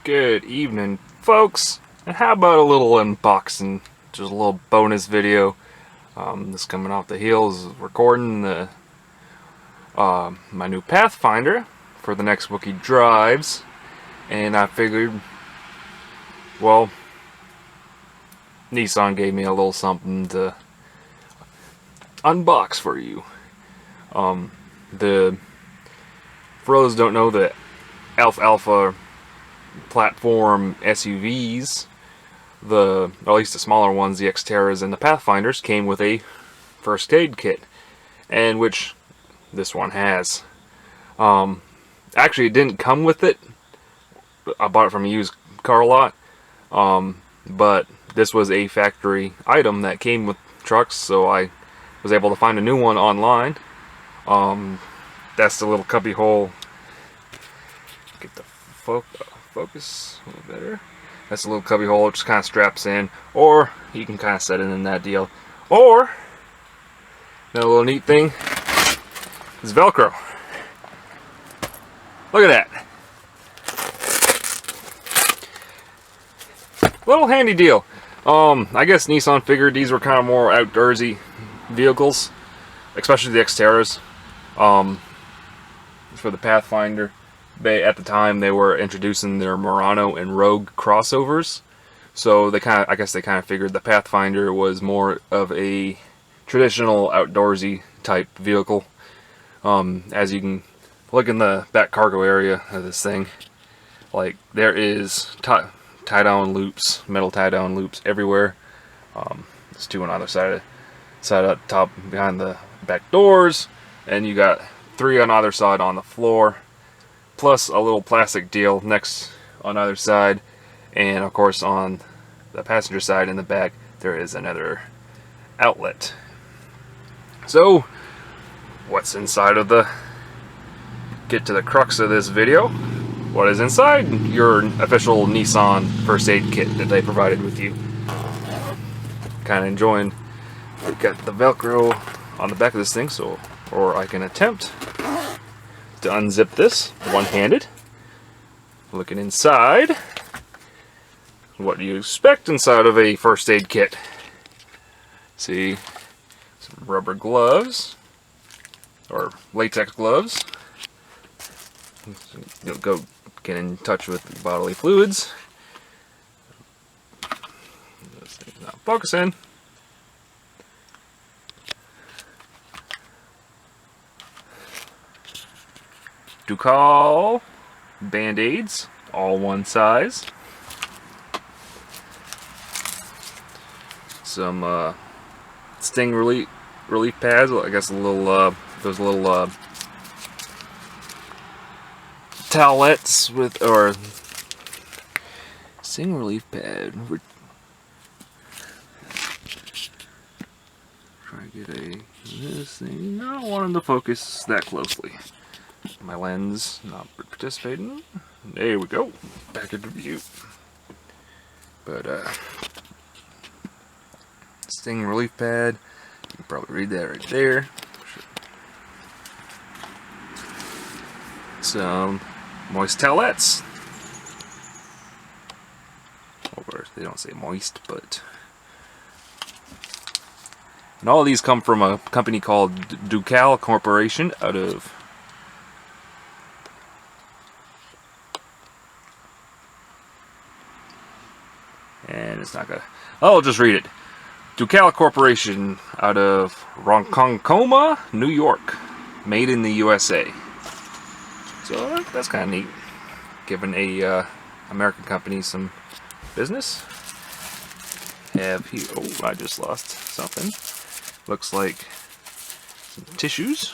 Good evening, folks. And how about a little unboxing? Just a little bonus video. This coming off the heels of recording the my new Pathfinder for the next Wookie drives, and I figured, well, Nissan gave me a little something to unbox for you. For those who don't know, the Alpha platform SUVs, or at least the smaller ones, the Xterras and the Pathfinders, came with a first aid kit, and which this one has. Actually, it didn't come with it. I bought it from a used car lot, but this was a factory item that came with trucks, so I was able to find a new one online. That's the little cubby hole. Get the focus a little better. That's a little cubby hole. It just kind of straps in, or you can kind of set it in that deal. Or another little neat thing is Velcro. Look at that. Little handy deal. I guess Nissan figured these were kind of more outdoorsy vehicles, especially the Xterras. For the Pathfinder, at the time they were introducing their Murano and Rogue crossovers, so I guess they kind of figured the Pathfinder was more of a traditional outdoorsy type vehicle. As you can look in the back cargo area of this thing, like there is tie-down loops, metal tie-down loops everywhere. There's two on either side up top behind the back doors, and you got three on either side on the floor, plus a little plastic deal next on either side, and of course on the passenger side in the back there is another outlet. So what's inside of get to the crux of this video. What is inside your official Nissan first aid kit that they provided with you? Kind of enjoying. We've got the Velcro on the back of this thing, or I can attempt to unzip this one-handed. Looking inside, what do you expect inside of a first aid kit? See, some rubber gloves, or latex gloves. You'll go get in touch with bodily fluids. This thing's not focusing. Ducal band-aids, all one size. Some sting relief pads. I guess a little those little towelettes with, or sting relief pad. Try to get this thing. Not wanting to focus that closely. My lens not participating. There we go. Back into view. But sting relief pad. You can probably read that right there. Some moist towelettes. Of course, they don't say moist, but. And all of these come from a company called Ducal Corporation out of and it's not gonna. I'll just read it. Ducal Corporation out of Ronkonkoma, New York, made in the USA. So that's kind of neat, giving a American company some business. Have here. Oh, I just lost something. Looks like some tissues.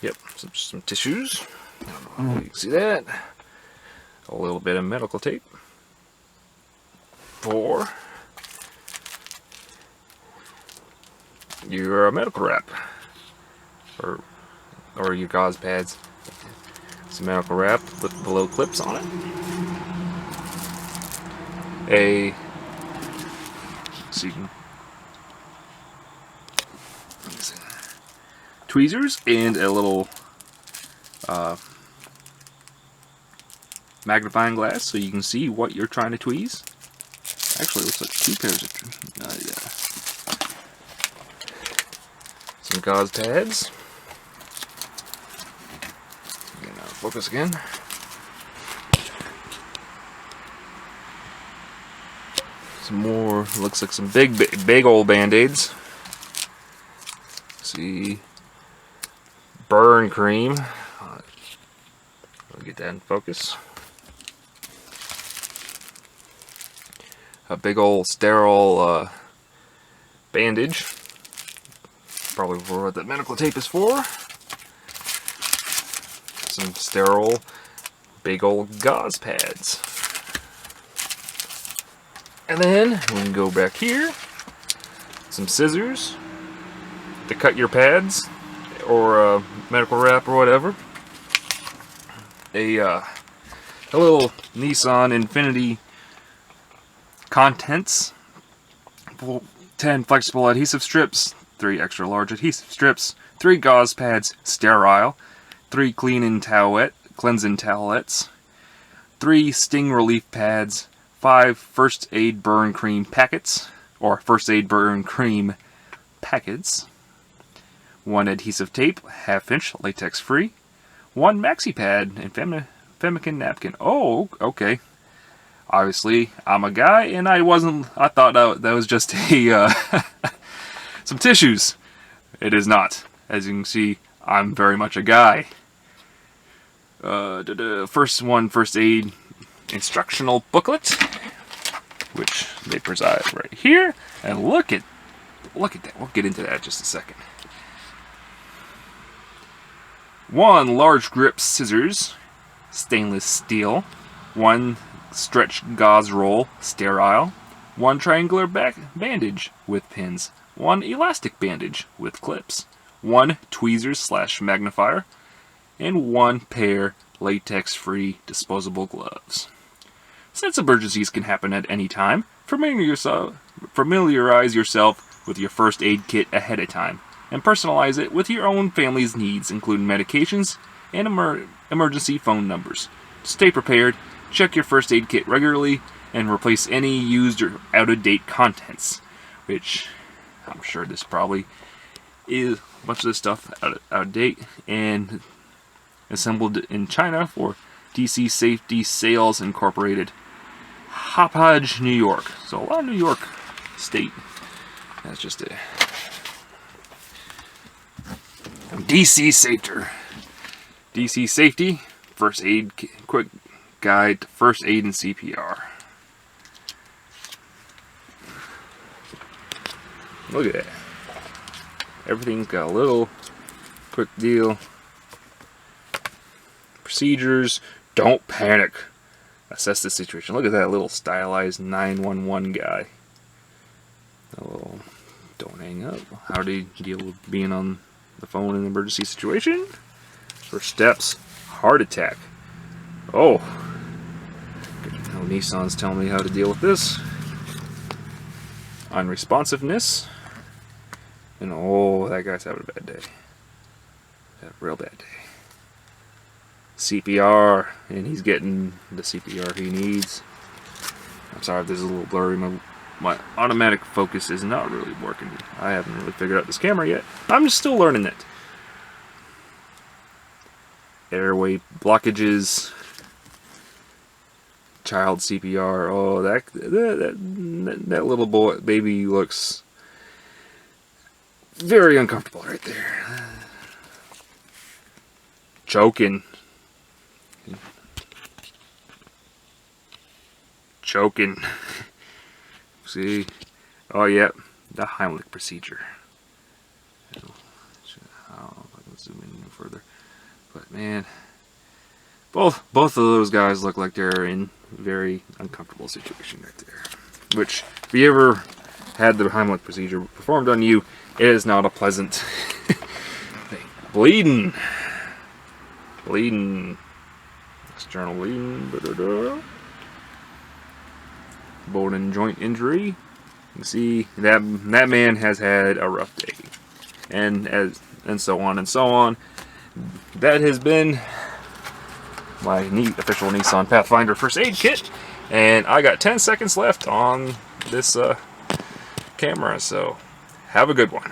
Yep, some tissues. I don't know if you can see that. A little bit of medical tape. For your medical wrap, or your gauze pads. Some medical wrap with the little clips on it. Tweezers and a little magnifying glass so you can see what you're trying to tweeze. Actually, it looks like 2 pairs of yeah. Some gauze pads. Focus again. Some more, looks like some big old band-aids. See, burn cream. I'll get that in focus. A big old sterile bandage. Probably for what the medical tape is for. Some sterile big old gauze pads. And then we can go back here. Some scissors to cut your pads or medical wrap or whatever. A little Nissan Infinity contents. 10 flexible adhesive strips, 3 extra large adhesive strips, 3 gauze pads, sterile, 3 cleansing towelettes, 3 sting relief pads, 5 first aid burn cream packets, or first aid burn cream packets, 1 adhesive tape, 1/2 inch, latex free, 1 maxi pad and Femican napkin. Oh, okay. Obviously, I'm a guy, and I thought that was just a some tissues. It is not. As you can see, I'm very much a guy. First aid instructional booklet, which they preside right here. And look at that. We'll get into that in just a second. 1 large grip scissors, stainless steel. 1 stretch gauze roll, sterile. 1 triangular back bandage with pins. 1 elastic bandage with clips. 1 tweezers / magnifier. And 1 pair latex-free disposable gloves. Since emergencies can happen at any time, familiarize yourself with your first aid kit ahead of time, and personalize it with your own family's needs, including medications and emergency phone numbers. To stay prepared, check your first aid kit regularly and replace any used or out-of-date contents, which I'm sure this probably is a bunch of this stuff out of date and assembled in China for DC Safety Sales Incorporated, Hauppauge, New York. So a lot of New York State. That's just it. DC Safety First Aid Quick Guide to First Aid and CPR. Look at that. Everything's got a little quick deal. Procedures. Don't panic. Assess the situation. Look at that little stylized 911 guy. Oh, don't hang up. How do you deal with being on the phone in an emergency situation? First steps. Heart attack. Oh. Now Nissan's telling me how to deal with this. Unresponsiveness. And oh, that guy's having a bad day. A real bad day. CPR, and he's getting the CPR he needs. I'm sorry if this is a little blurry. My automatic focus is not really working. I haven't really figured out this camera yet. I'm just still learning it. Airway blockages. Child CPR. Oh, that little baby looks very uncomfortable right there. Choking. See? Oh, yeah. The Heimlich procedure. I don't know if I can zoom in no further. But, man, both of those guys look like they're in a very uncomfortable situation right there. Which, if you ever had the Heimlich procedure performed on you, it is not a pleasant thing. Bleeding. External bleeding. Bone and joint injury. You can see that man has had a rough day, and so on and so on. That has been my neat official Nissan Pathfinder first aid kit. And I got 10 seconds left on this camera, so have a good one.